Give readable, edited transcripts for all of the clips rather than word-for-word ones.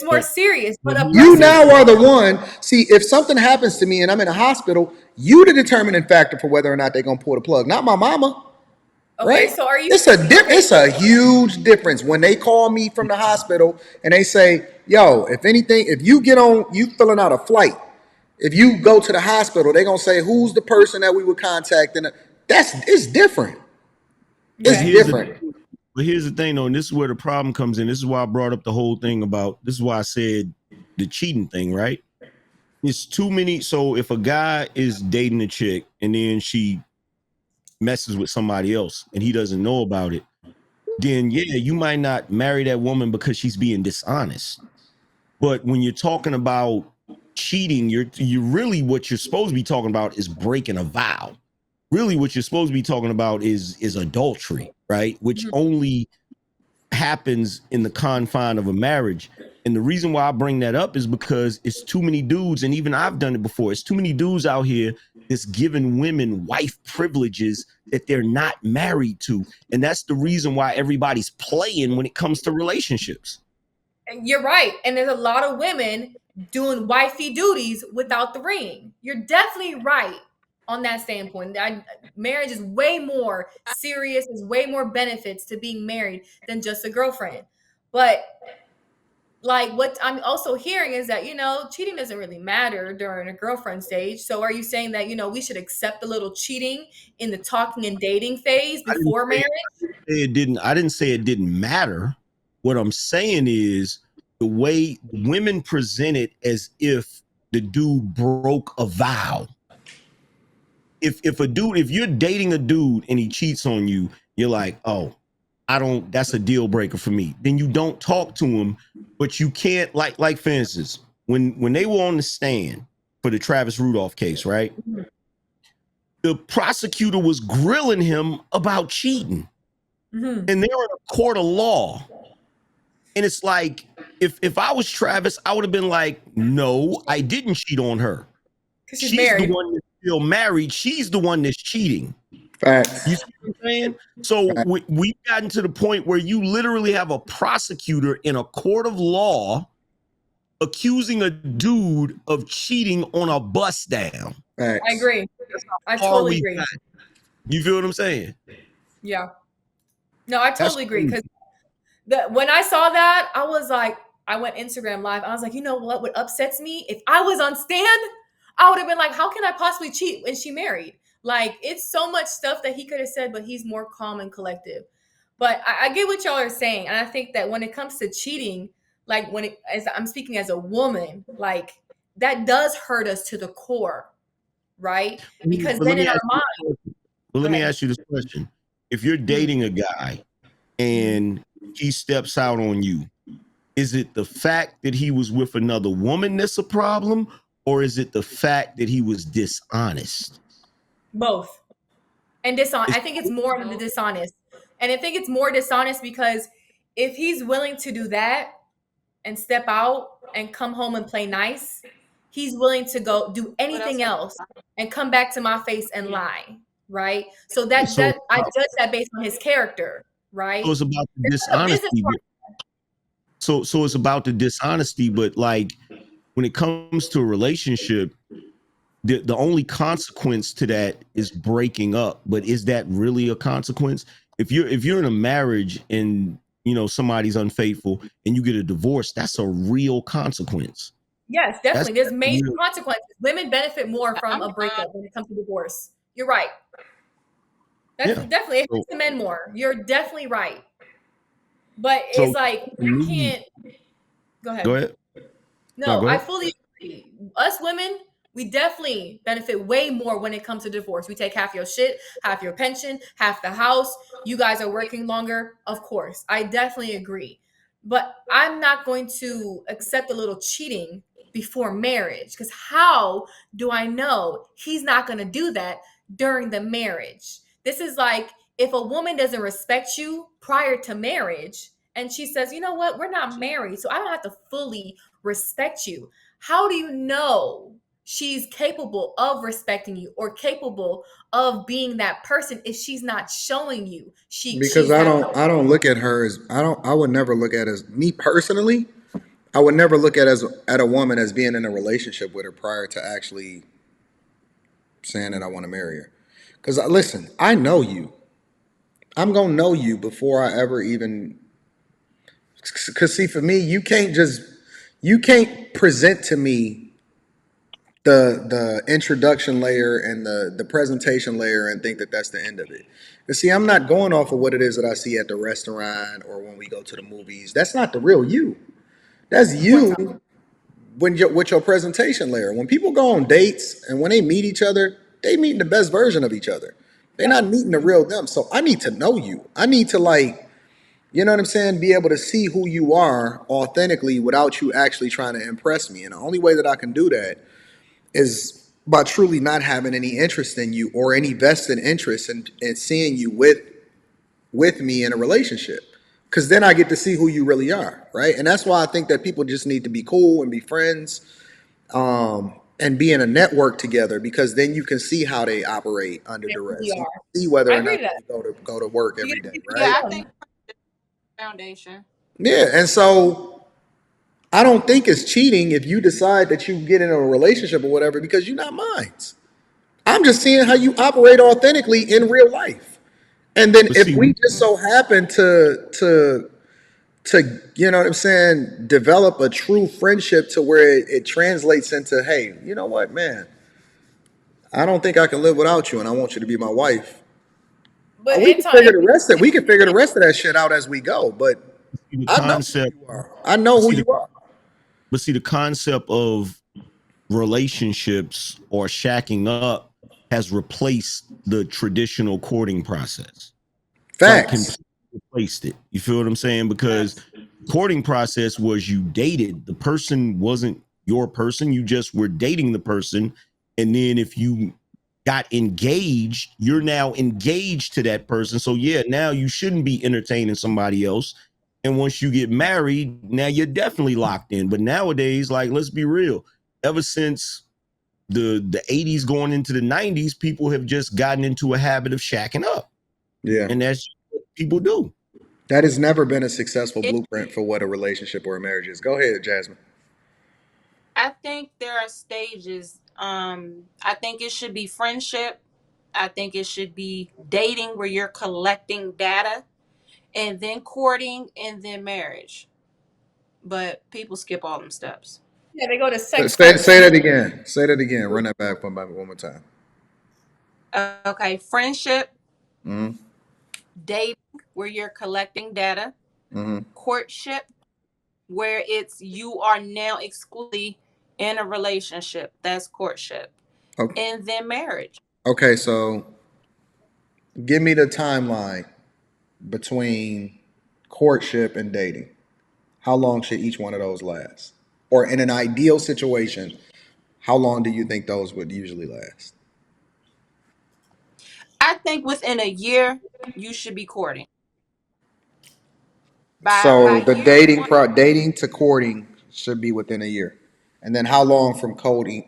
it's more serious. But a You person, now are the one. See, if something happens to me and I'm in a hospital, you the determining factor for whether or not they're gonna pull the plug, not my mama. okay, Right? so are you, okay, It's a huge difference when they call me from the hospital and they say, "Yo, if anything, if you get on, you filling out a flight. If you go to the hospital, they're gonna say who's the person that we would contact, and that's it's different. But It's okay. here's the different. but here's the thing though, and this is where the problem comes in. This is why I brought up the whole thing about this is why I said the cheating thing, right? It's too many. So if a guy is dating a chick and then she messes with somebody else and he doesn't know about it, then yeah, you might not marry that woman because she's being dishonest. But when you're talking about cheating, you really what you're supposed to be talking about is breaking a vow. Really, what you're supposed to be talking about is adultery, right? Which Mhm. only happens in the confine of a marriage. And the reason why I bring that up is because it's too many dudes, and even I've done it before. It's too many dudes out here that's giving women wife privileges that they're not married to. And that's the reason why everybody's playing when it comes to relationships. You're right. And there's a lot of women doing wifey duties without the ring. You're definitely right on that standpoint. Marriage is way more serious, there's way more benefits to being married than just a girlfriend. But like what I'm also hearing is that, cheating doesn't really matter during a girlfriend stage. So are you saying that, we should accept a little cheating in the talking and dating phase I didn't before say marriage? I didn't say it didn't matter. What I'm saying is the way women present it as if the dude broke a vow. If you're dating a dude and he cheats on you, you're like, oh, I don't, that's a deal breaker for me. Then you don't talk to him, but you can't like for instance, when they were on the stand for the Travis Rudolph case, right? The prosecutor was grilling him about cheating. Mm-hmm. And they're in a court of law. And it's like, if I was Travis, I would have been like, no, I didn't cheat on her. Because she's She's the married. one that's still married. She's the one that's cheating. You Facts. see what I'm saying? So Facts. we've gotten to the point where you literally have a prosecutor in a court of law accusing a dude of cheating on a bus down. I Facts. agree. I Or totally we agree. got, you feel what I'm saying? Yeah. No, I That's totally agree. crazy. Because when I saw that, I was like, I went Instagram live. I was like, you know what upsets me? If I was on stand, I would have been like, how can I possibly cheat when she married? Like, it's so much stuff that he could have said, but he's more calm and collective. But I get what y'all are saying. And I think that when it comes to cheating, like as I'm speaking as a woman, like that does hurt us to the core, right? Because But let then me in our ask mind, go let me ahead. ask you this question. If you're Mhm. dating a guy Mhm. and he steps out on you, is it the fact that he was with another woman that's a problem, or is it the fact that he was dishonest? Both. And It's I think it's more of the dishonest. And I think it's more dishonest because if he's willing to do that and step out and come home and play nice, he's willing to go do anything else and come back to my face and lie, right? So so I judge that based on his character, right? it's about the It's like a business dishonesty. So it's about the dishonesty, but like when it comes to a relationship, the only consequence to that is breaking up. But is that really a consequence? If you're in a marriage and somebody's unfaithful and you get a divorce, that's a real consequence. Yes, That's definitely. There's major real. consequences. Women benefit more from a breakup when it comes to divorce. You're right. That's Yeah. definitely it So hits the men more. You're definitely right. But so it's like to I me, can't go go ahead. ahead. No, No, go I ahead. fully agree. Us women, we definitely benefit way more when it comes to divorce. We take half your shit, half your pension, half the house. You guys are working longer. Of course. I definitely agree. But I'm not going to accept a little cheating before marriage because how do I know he's not going to do that during the marriage? This is like if a woman doesn't respect you prior to marriage and she says, you know what, we're not married, so I don't have to fully respect you. How do you know she's capable of respecting you or capable of being that person if she's not showing you Because she's that I don't look at her as I would never look at as me personally. I would never look at a woman as being in a relationship with her prior to actually saying that I want to marry her. Because listen, I know you. I'm gonna know you before I ever even. Because see, for me, you can't present to me the introduction layer and the presentation layer and think that that's the end of it. And see, I'm not going off of what it is that I see at the restaurant or when we go to the movies. That's not the real you. That's Point out. you with your presentation layer. When people go on dates and when they meet each other, they meeting the best version of each other. They're Yep. not meeting the real them. So I need to know you. I need to like, you know what I'm saying, be able to see who you are authentically without you actually trying to impress me. And the only way that I can do that is by truly not having any interest in you or any vested interest in seeing you with me in a relationship. Because then I get to see who you really are, right? And that's why I think that people just need to be cool and be friends, and be in a network together. Because then you can see how they operate under They really duress. You are. can see whether I or agree not to that. they go to work You every get to day, see right? people Yeah, I them. think foundation. Yeah, and so I don't think it's cheating if you decide that you get in a relationship or whatever because you're not mine. I'm just seeing how you operate authentically in real life. And then But if see, we just so happen to you know what I'm saying, develop a true friendship to where it translates into, hey, you know what, man, I don't think I can live without you, and I want you to be my wife. But We can Anton, figure the rest of we can figure the rest of that shit out as we go. But the I know who concept, you are. I know who see the you are. but see the concept of relationships or shacking up has replaced the traditional courting process. Like Facts. completely replaced it. You feel what I'm saying? Because Yes. courting process was you dated. The person wasn't your person. You just were dating the person. And then if you got engaged, you're now engaged to that person. So yeah, now you shouldn't be entertaining somebody else. And once you get married, now you're definitely locked in. But nowadays, like, let's be real. Ever since the 80s going into the 90s, people have just gotten into a habit of shacking up. Yeah. And that's what people do. That has never been a successful It, blueprint for what a relationship or a marriage is. Go ahead, Jasmine. I think there are stages. I think it should be friendship. I think it should be dating where you're collecting data, and then courting, and then marriage. But people skip all them steps. yeah, they go to sex Say first. that again. Say that again. Run that back one more time. Okay, friendship, Mm-hmm. dating where you're collecting data, Mm-hmm. courtship where it's you are now exclusively in a relationship. That's courtship. Okay. And then marriage. Okay. So give me the timeline between courtship and dating. How long should each one of those last? Or in an ideal situation, how long do you think those would usually last? I think within a year you should be courting. By So the year one, dating to courting should be within a year. And then how long from courting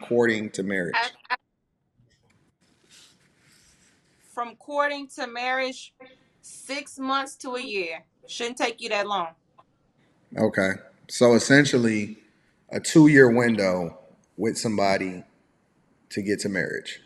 to I, marriage? from courting to marriage, 6 months to a year. Shouldn't take you that long. Okay. So essentially a 2-year window with somebody to get to marriage.